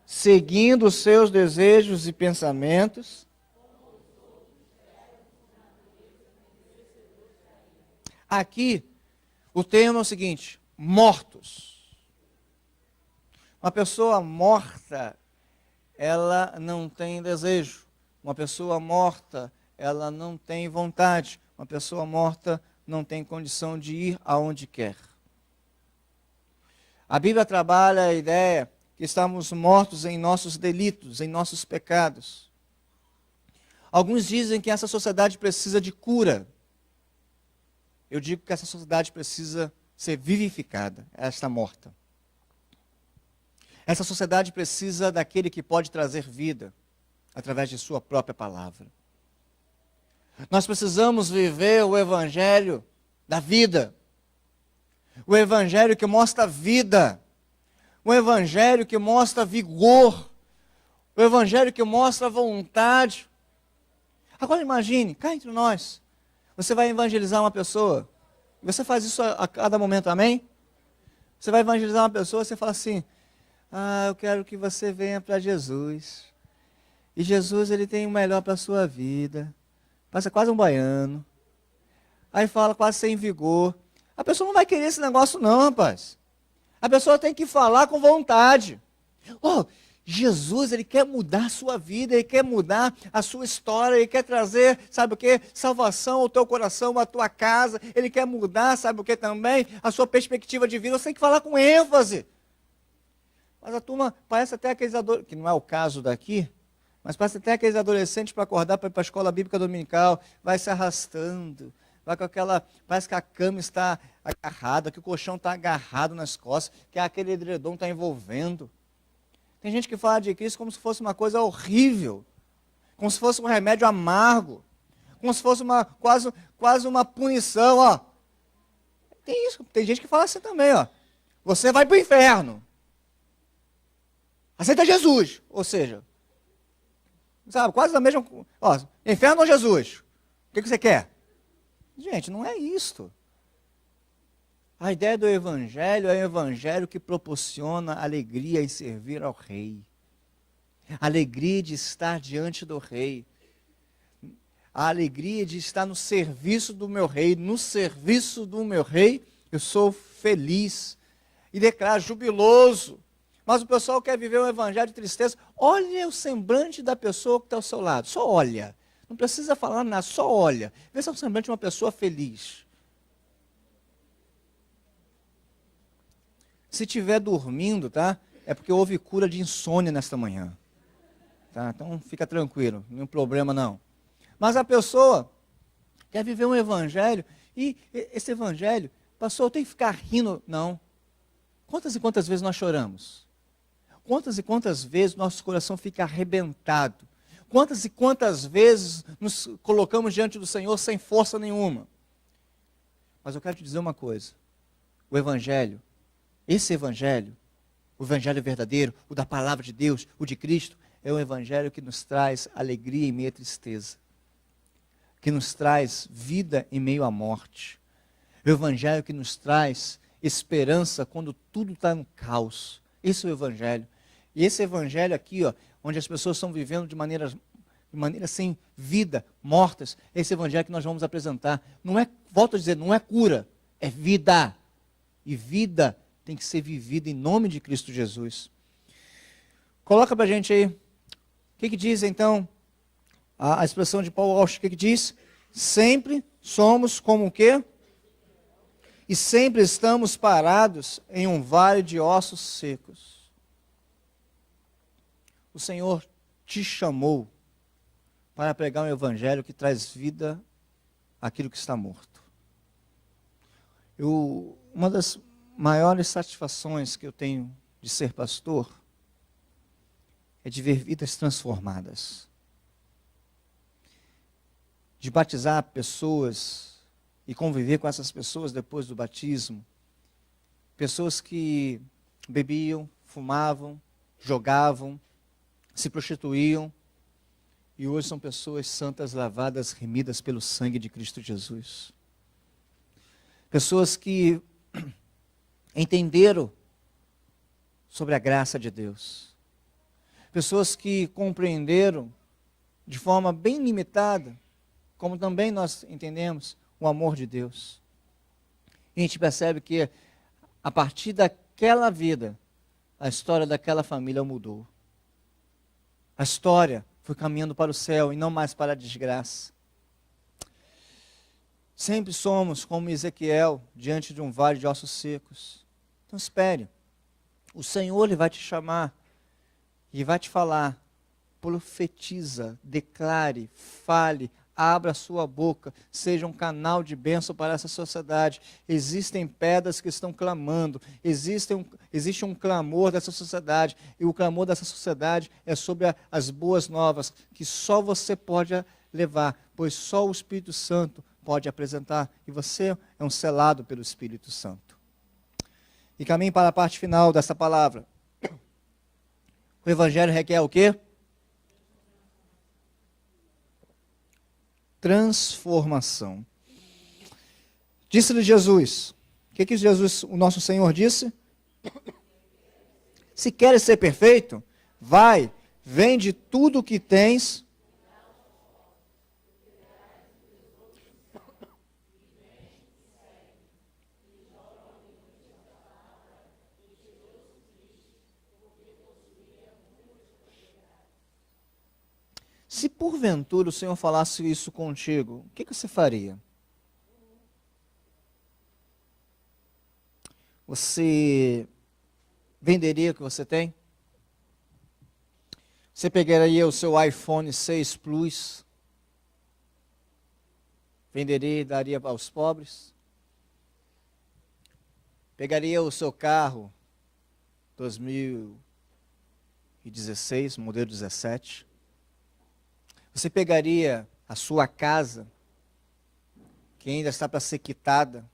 seguindo os seus desejos e pensamentos. Aqui, o termo é o seguinte, mortos. Uma pessoa morta, ela não tem desejo. Uma pessoa morta, ela não tem vontade. Uma pessoa morta não tem condição de ir aonde quer. A Bíblia trabalha a ideia que estamos mortos em nossos delitos, em nossos pecados. Alguns dizem que essa sociedade precisa de cura. Eu digo que essa sociedade precisa ser vivificada, ela está morta. Essa sociedade precisa daquele que pode trazer vida, através de sua própria palavra. Nós precisamos viver o Evangelho da vida. O Evangelho que mostra vida. O Evangelho que mostra vigor. O Evangelho que mostra vontade. Agora imagine, cá entre nós, você vai evangelizar uma pessoa, você faz isso a cada momento, amém? Você vai evangelizar uma pessoa, você fala assim, eu quero que você venha para Jesus. E Jesus, ele tem o melhor para a sua vida. Passa quase um baiano. Aí fala quase sem vigor. A pessoa não vai querer esse negócio não, rapaz. A pessoa tem que falar com vontade. Jesus, ele quer mudar a sua vida, ele quer mudar a sua história, ele quer trazer, sabe o que? Salvação ao teu coração, à tua casa, ele quer mudar, sabe o que também? A sua perspectiva de vida, você tem que falar com ênfase. Mas a turma parece até aqueles adolescentes, que não é o caso daqui, mas parece até aqueles adolescentes para acordar para ir para a escola bíblica dominical, vai se arrastando, vai com aquela, parece que a cama está agarrada, que o colchão está agarrado nas costas, que aquele edredom está envolvendo. Tem gente que fala de Cristo como se fosse uma coisa horrível, como se fosse um remédio amargo, como se fosse quase uma punição, Tem isso, tem gente que fala assim também, Você vai para o inferno. Aceita Jesus. Ou seja, sabe, quase da mesma, inferno ou Jesus? O que você quer? Gente, não é isto. A ideia do Evangelho é o Evangelho que proporciona alegria em servir ao Rei. Alegria de estar diante do Rei. a alegria de estar no serviço do meu rei. No serviço do meu rei, eu sou feliz e declaro jubiloso. Mas o pessoal quer viver um evangelho de tristeza. Olha o semblante da pessoa que está ao seu lado. Só olha. Não precisa falar nada, só olha. Vê se é um semblante de uma pessoa feliz. Se estiver dormindo, tá? É porque houve cura de insônia nesta manhã. Tá? Então fica tranquilo, nenhum problema não. Mas a pessoa quer viver um evangelho, e esse evangelho, pastor, tem que ficar rindo. Não. Quantas e quantas vezes nós choramos? Quantas e quantas vezes nosso coração fica arrebentado? Quantas e quantas vezes nos colocamos diante do Senhor sem força nenhuma? Mas eu quero te dizer uma coisa. O evangelho, esse evangelho, o evangelho verdadeiro, o da palavra de Deus, o de Cristo, é um evangelho que nos traz alegria em meio à tristeza, que nos traz vida em meio à morte. É o evangelho que nos traz esperança quando tudo está no caos. Esse é o evangelho. E esse evangelho aqui, ó, onde as pessoas estão vivendo de maneira sem vida, mortas, é esse evangelho que nós vamos apresentar. Não é, volto a dizer, não é cura, é vida. E vida tem que ser vivida em nome de Cristo Jesus. Coloca para a gente aí. O que diz então a expressão de Paulo Walsh? O que diz? Sempre somos como o quê? E sempre estamos parados em um vale de ossos secos. O Senhor te chamou para pregar um evangelho que traz vida àquilo que está morto. Uma das maiores satisfações que eu tenho de ser pastor é de ver vidas transformadas. De batizar pessoas e conviver com essas pessoas depois do batismo. Pessoas que bebiam, fumavam, jogavam, se prostituíam, e hoje são pessoas santas, lavadas, remidas pelo sangue de Cristo Jesus. Pessoas que entenderam sobre a graça de Deus. Pessoas que compreenderam de forma bem limitada, como também nós entendemos, o amor de Deus. E a gente percebe que a partir daquela vida, a história daquela família mudou. A história foi caminhando para o céu e não mais para a desgraça. Sempre somos como Ezequiel, diante de um vale de ossos secos. Então espere, o Senhor ele vai te chamar e vai te falar, profetiza, declare, fale, abra a sua boca, seja um canal de bênção para essa sociedade. Existem pedras que estão clamando, existe um clamor dessa sociedade, e o clamor dessa sociedade é sobre as boas novas, que só você pode levar, pois só o Espírito Santo pode apresentar, e você é um selado pelo Espírito Santo. E caminhe para a parte final dessa palavra. O Evangelho requer o quê? Transformação. Disse-lhe Jesus, o que Jesus, o nosso Senhor disse? Se queres ser perfeito, vai, vende tudo o que tens. Se porventura o Senhor falasse isso contigo, o que você faria? Você venderia o que você tem? Você pegaria o seu iPhone 6 Plus? Venderia e daria aos pobres? Pegaria o seu carro 2016, modelo 17? Você pegaria a sua casa, que ainda está para ser quitada,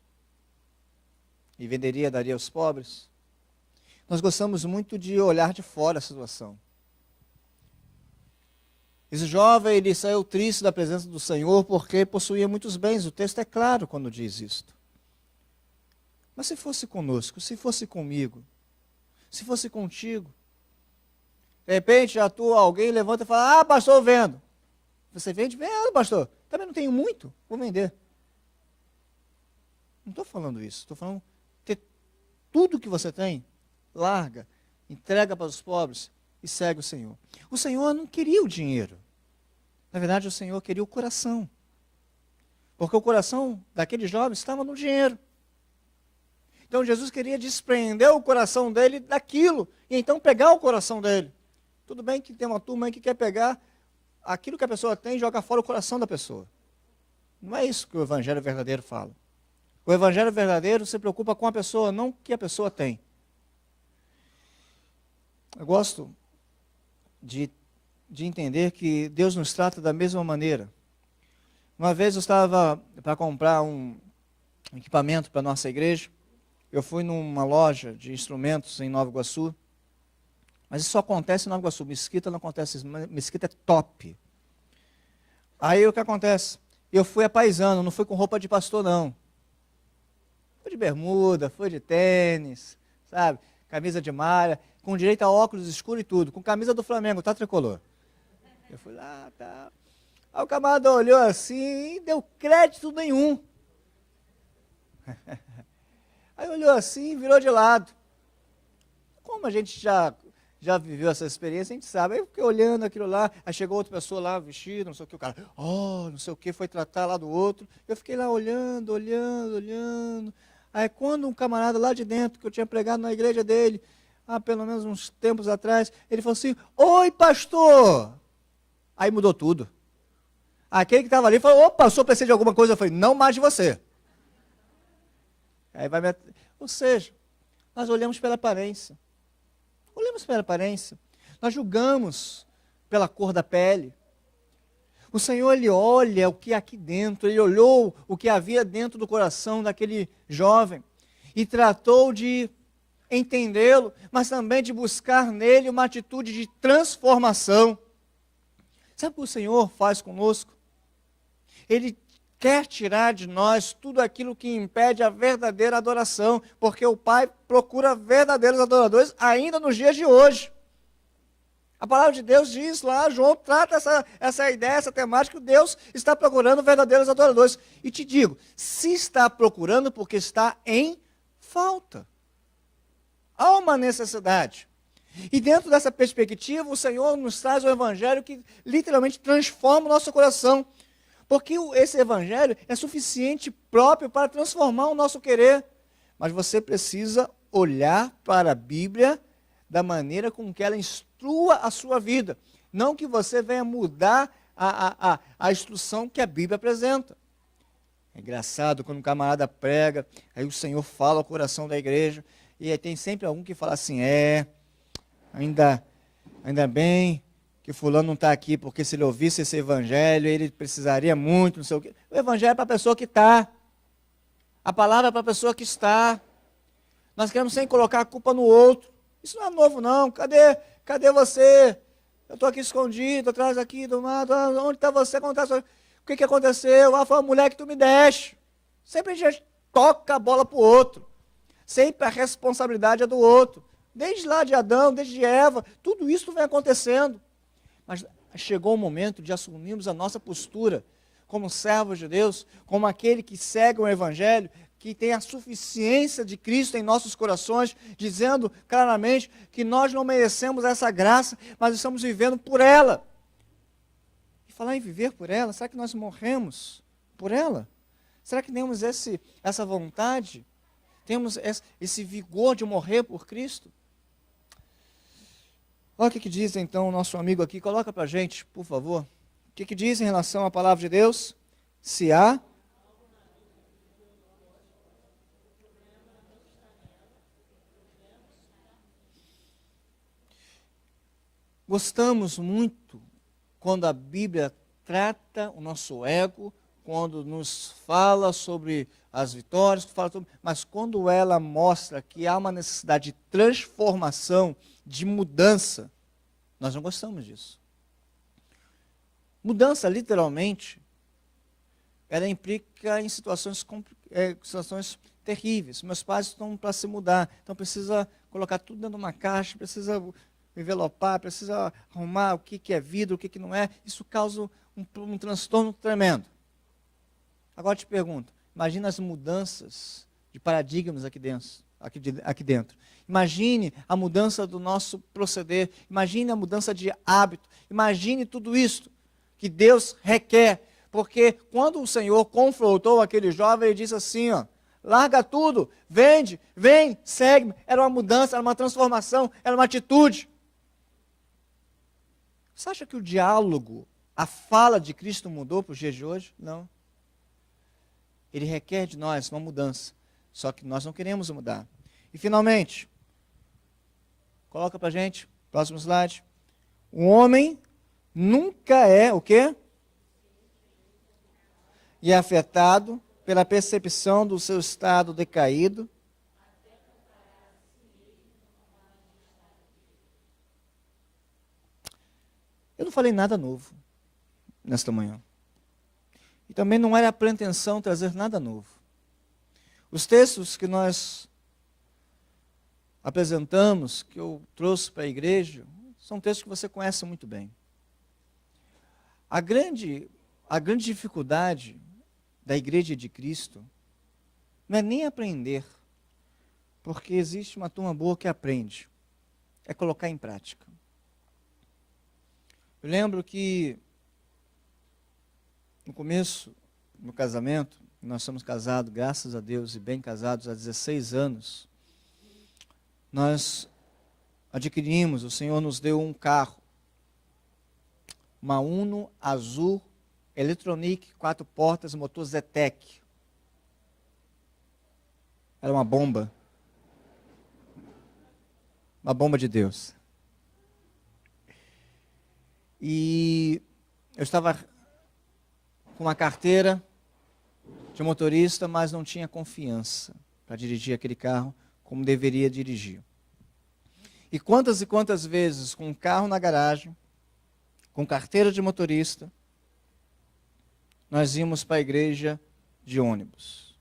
e venderia, daria aos pobres? Nós gostamos muito de olhar de fora a situação. Esse jovem, ele saiu triste da presença do Senhor porque possuía muitos bens. O texto é claro quando diz isto. Mas se fosse conosco, se fosse comigo, se fosse contigo, de repente alguém levanta e fala, pastor, vendo. Você vende? Vendo, pastor. Também não tenho muito, vou vender. Não estou falando isso. Estou falando ter tudo que você tem, larga, entrega para os pobres e segue o Senhor. O Senhor não queria o dinheiro. Na verdade, o Senhor queria o coração. Porque o coração daquele jovem estava no dinheiro. Então Jesus queria desprender o coração dele daquilo, e então pegar o coração dele. Tudo bem que tem uma turma aí que quer pegar aquilo que a pessoa tem e jogar fora o coração da pessoa. Não é isso que o evangelho verdadeiro fala. O evangelho verdadeiro se preocupa com a pessoa, não com o que a pessoa tem. Eu gosto de entender que Deus nos trata da mesma maneira. Uma vez eu estava para comprar um equipamento para a nossa igreja. Eu fui numa loja de instrumentos em Nova Iguaçu. Mas isso só acontece em Nova Iguaçu. Mesquita não acontece isso. Mesquita é top. Aí o que acontece? Eu fui a paisano, não fui com roupa de pastor, não. Fui de bermuda, fui de tênis, sabe? Camisa de malha, com direito a óculos escuros e tudo. Com camisa do Flamengo, tá, tricolor? Eu fui lá, tá. Aí o camarada olhou assim e deu crédito nenhum. Aí olhou assim e virou de lado. Como a gente já viveu essa experiência, a gente sabe. Aí eu fiquei olhando aquilo lá, aí chegou outra pessoa lá, vestida, não sei o que, o cara, não sei o que, foi tratar lá do outro. Eu fiquei lá olhando. Aí quando um camarada lá de dentro, que eu tinha pregado na igreja dele, há pelo menos uns tempos atrás, ele falou assim, oi pastor! Aí mudou tudo. Aquele que estava ali falou, opa, o senhor precisa de alguma coisa? Eu falei, não mais de você. Aí Ou seja, nós olhamos pela aparência. Nós julgamos pela cor da pele. O Senhor, Ele olha o que há aqui dentro. Ele olhou o que havia dentro do coração daquele jovem e tratou de entendê-lo, mas também de buscar nele uma atitude de transformação. Sabe o que o Senhor faz conosco? Ele quer tirar de nós tudo aquilo que impede a verdadeira adoração, porque o Pai procura verdadeiros adoradores ainda nos dias de hoje. A palavra de Deus diz lá, João trata essa ideia, essa temática, que Deus está procurando verdadeiros adoradores. E te digo, se está procurando, porque está em falta. Há uma necessidade. E dentro dessa perspectiva, o Senhor nos traz o Evangelho que literalmente transforma o nosso coração. Porque esse Evangelho é suficiente próprio para transformar o nosso querer. Mas você precisa olhar para a Bíblia da maneira com que ela instrua a sua vida. Não que você venha mudar a instrução que a Bíblia apresenta. É engraçado quando um camarada prega, aí o Senhor fala ao coração da igreja, e aí tem sempre algum que fala assim, ainda bem que fulano não está aqui, porque se ele ouvisse esse evangelho, ele precisaria muito, não sei o quê. O evangelho é para a pessoa que está. A palavra é para a pessoa que está. Nós queremos sempre colocar a culpa no outro. Isso não é novo, não. Cadê você? Eu estou aqui escondido, atrás aqui do mato. Onde está você? O que aconteceu? Foi a mulher que tu me deste. Sempre a gente toca a bola para o outro. Sempre a responsabilidade é do outro. Desde lá de Adão, desde Eva, tudo isso vem acontecendo. Mas chegou o momento de assumirmos a nossa postura como servos de Deus, como aquele que segue o Evangelho, que tem a suficiência de Cristo em nossos corações, dizendo claramente que nós não merecemos essa graça, mas estamos vivendo por ela. E falar em viver por ela, será que nós morremos por ela? Será que temos essa vontade? Temos esse vigor de morrer por Cristo? Olha o que diz então o nosso amigo aqui, coloca para a gente, por favor. O que diz em relação à palavra de Deus? Se há... Gostamos muito quando a Bíblia trata o nosso ego, quando nos fala sobre as vitórias, mas quando ela mostra que há uma necessidade de transformação, de mudança, nós não gostamos disso. Mudança, literalmente, ela implica em situações terríveis. Meus pais estão para se mudar, então precisa colocar tudo dentro de uma caixa, precisa envelopar, precisa arrumar o que é vidro, o que não é. Isso causa um transtorno tremendo. Agora eu te pergunto, imagina as mudanças de paradigmas aqui dentro. Imagine a mudança do nosso proceder, imagine a mudança de hábito, imagine tudo isso que Deus requer. Porque quando o Senhor confrontou aquele jovem, ele disse assim, ó, larga tudo, vende, vem, segue-me. Era uma mudança, era uma transformação, era uma atitude. Você acha que o diálogo, a fala de Cristo mudou para os dias de hoje? Não. Ele requer de nós uma mudança, só que nós não queremos mudar. E finalmente, coloca para a gente, próximo slide. O homem nunca é o quê? E é afetado pela percepção do seu estado decaído. Eu não falei nada novo nesta manhã. E também não era a pretensão trazer nada novo. Os textos que nós apresentamos, que eu trouxe para a igreja, são textos que você conhece muito bem. A grande dificuldade da igreja de Cristo não é nem aprender, porque existe uma turma boa que aprende, é colocar em prática. Eu lembro que no começo do meu casamento, nós somos casados, graças a Deus, e bem casados há 16 anos, nós adquirimos, o Senhor nos deu um carro, uma Uno azul, Eletronic, 4 portas, motor Zetec. Era uma bomba de Deus. E eu estava com uma carteira de motorista, mas não tinha confiança para dirigir aquele carro como deveria dirigir. E quantas vezes, com o carro na garagem, com carteira de motorista, nós íamos para a igreja de ônibus.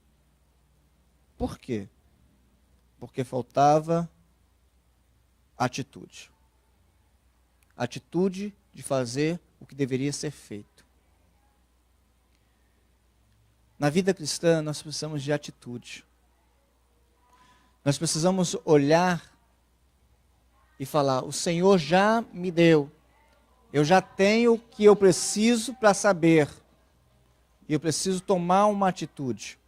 Por quê? Porque faltava atitude. Atitude de fazer o que deveria ser feito. Na vida cristã, nós precisamos de atitude. Nós precisamos olhar e falar, o Senhor já me deu. Eu já tenho o que eu preciso para saber. E eu preciso tomar uma atitude.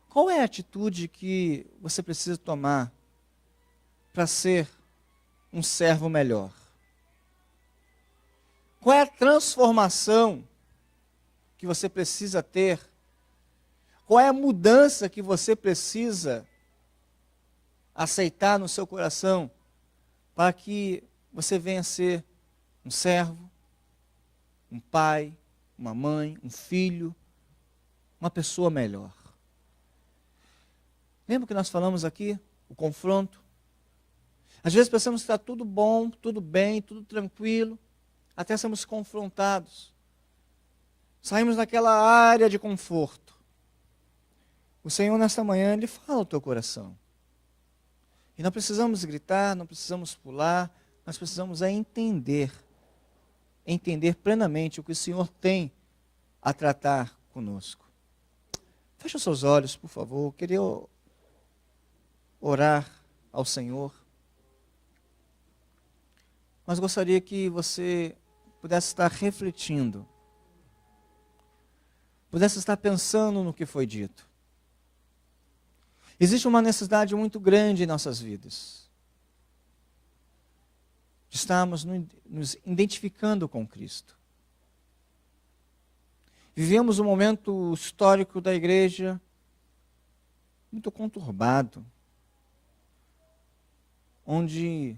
Qual é a atitude que você precisa tomar para ser um servo melhor? Qual é a transformação que você precisa ter? Qual é a mudança que você precisa aceitar no seu coração para que você venha a ser um servo, um pai, uma mãe, um filho, uma pessoa melhor? Lembra que nós falamos aqui? O confronto. Às vezes pensamos que está tudo bom, tudo bem, tudo tranquilo, até sermos confrontados. Saímos daquela área de conforto. O Senhor, nesta manhã, Ele fala ao teu coração. E não precisamos gritar, não precisamos pular, nós precisamos entender plenamente o que o Senhor tem a tratar conosco. Feche os seus olhos, por favor. Eu queria orar ao Senhor. Mas gostaria que você pudesse estar refletindo, pudesse estar pensando no que foi dito. Existe uma necessidade muito grande em nossas vidas, de estarmos nos identificando com Cristo. Vivemos um momento histórico da igreja muito conturbado, onde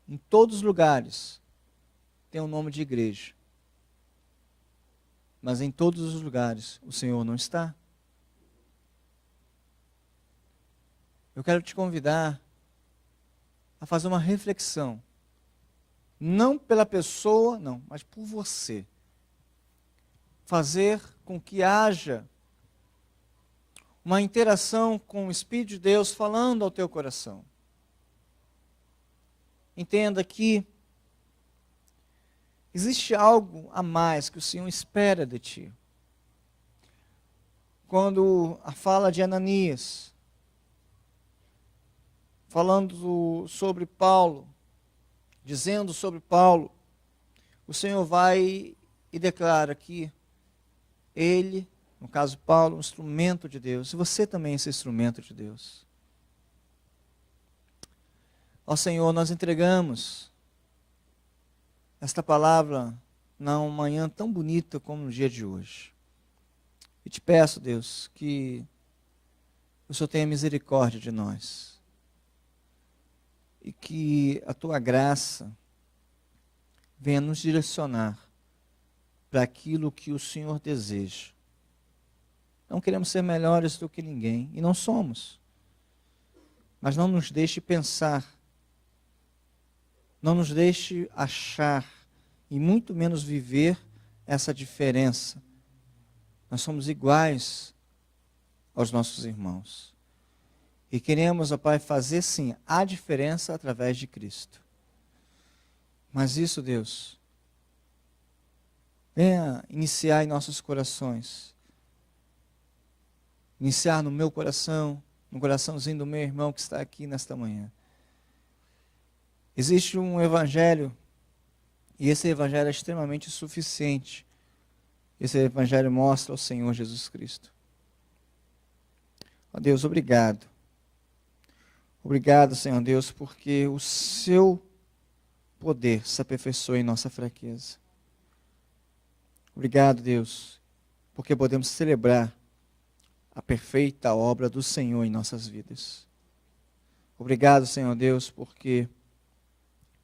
em todos os lugares tem o nome de igreja, mas em todos os lugares o Senhor não está. Eu quero te convidar a fazer uma reflexão, não pela pessoa, não, mas por você. Fazer com que haja uma interação com o Espírito de Deus falando ao teu coração. Entenda que existe algo a mais que o Senhor espera de ti. Quando a fala de Ananias, falando sobre Paulo, dizendo sobre Paulo, o Senhor vai e declara que ele, no caso Paulo, é um instrumento de Deus, e você também é esse instrumento de Deus. Ó Senhor, nós entregamos esta palavra numa manhã tão bonita como no dia de hoje. E te peço, Deus, que o Senhor tenha misericórdia de nós. E que a tua graça venha nos direcionar para aquilo que o Senhor deseja. Não queremos ser melhores do que ninguém, e não somos. Mas não nos deixe pensar, não nos deixe achar, e muito menos viver essa diferença. Nós somos iguais aos nossos irmãos. E queremos, ó Pai, fazer sim a diferença através de Cristo. Mas isso, Deus, venha iniciar em nossos corações. Iniciar no meu coração, no coraçãozinho do meu irmão que está aqui nesta manhã. Existe um evangelho, e esse evangelho é extremamente suficiente. Esse evangelho mostra o Senhor Jesus Cristo. Ó Deus, obrigado. Obrigado, Senhor Deus, porque o seu poder se aperfeiçoa em nossa fraqueza. Obrigado, Deus, porque podemos celebrar a perfeita obra do Senhor em nossas vidas. Obrigado, Senhor Deus, porque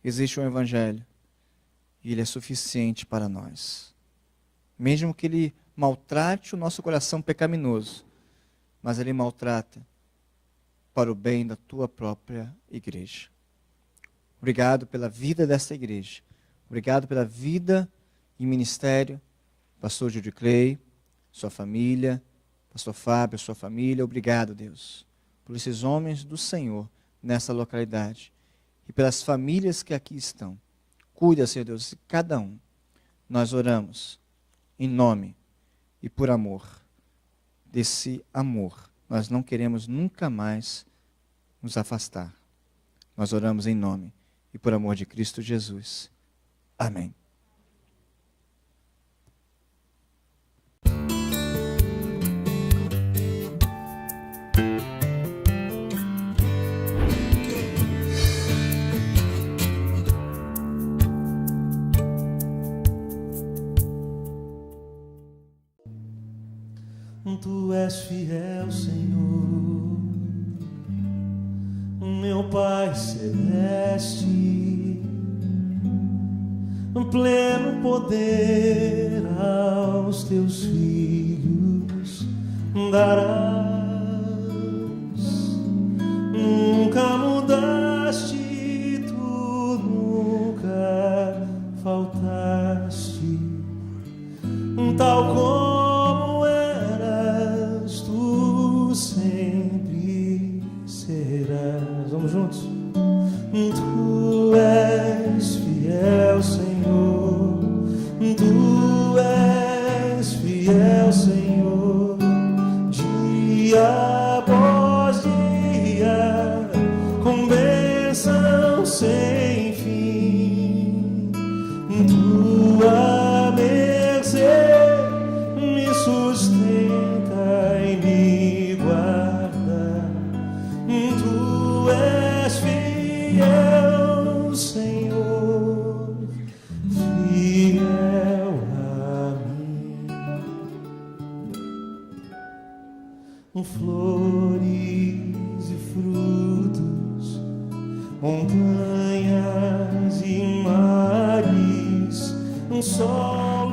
existe um evangelho e ele é suficiente para nós. Mesmo que ele maltrate o nosso coração pecaminoso, mas ele maltrata para o bem da tua própria igreja. Obrigado pela vida desta igreja. Obrigado pela vida e ministério, pastor Judy Clay, sua família, pastor Fábio, sua família. Obrigado, Deus, por esses homens do Senhor nessa localidade e pelas famílias que aqui estão. Cuida, Senhor Deus, de cada um. Nós oramos em nome e por amor. Desse amor, nós não queremos nunca mais nos afastar. Nós oramos em nome e por amor de Cristo Jesus. Amém. Tu és fiel, Senhor, meu Pai celeste, pleno poder aos teus filhos darás. Nunca mudaste, tu nunca faltaste, tal como eras, tu sempre serás. Vamos juntos? Tu és fiel, Senhor, tu és fiel, Senhor, dia após dia, com bênção sem fim. Tua mercê me sustenta e me guarda. Tu és fiel, Senhor, fiel a mim. Flores e frutos, montanhas e mares, sol